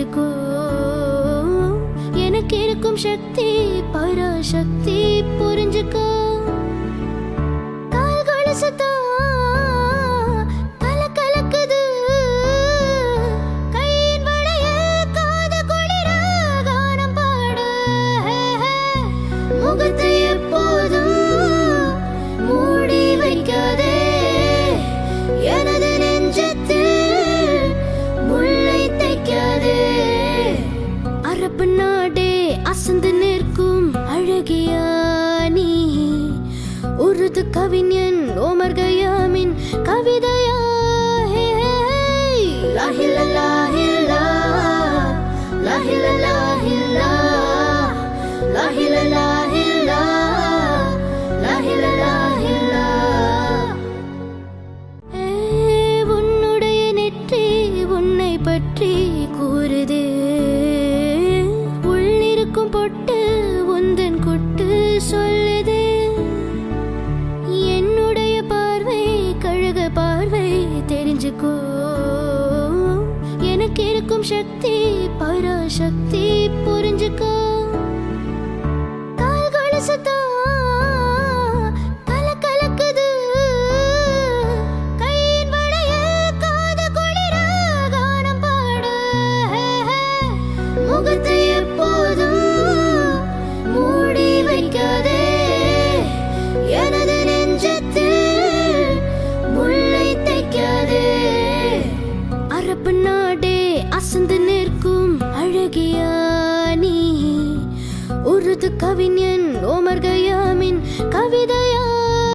தெரிஞ்சுக்கோ. எனக்கு இருக்கும் சக்தி பராசக்தி புரிஞ்சுக்கோ. கால்கள் சுத்தம் தலை கலக்குது, கையின் வளைய காது குளிர கானம் பாடு. முகத்தை எப்போதும் மூடி வைக்காதே, எனது நெஞ்சத்தில் முள்ளை தைக்காதே. அரபு நாடே அசந்து நிற்கும் அழகியா நீ, உருது கவிஞன் ஓமர் கயாமின் கவிதையா. லாஹில லாஹில லாஹில லாஹில லாஹில லாஹில லாஹில லாஹில. உன்னுடைய நெற்றி உன்னை பற்றி கூறுதே, உள்ளிருக்கும் பொட்டு உந்தன் கொட்டு சொல்லுதே. என்னுடைய பார்வை கழுக பார்வை தெரிஞ்சுக்கோ. எனக்கு இருக்கும் சக்தி பராசக்தி புரிஞ்சுக்கோ. கால்கள் சுத்தம் தலை கலக்குது, கையின் வளைய காது குளிர கானம் பாடு. முகத்தை எப்போதும் மூடி வைக்காதே, எனது நெஞ்சத்தில் முள்ளை தைக்காதே. அரபு நாடே அசந்து நிற்கும் அழகியா நீ, உருது கவிஞன் ஓமர்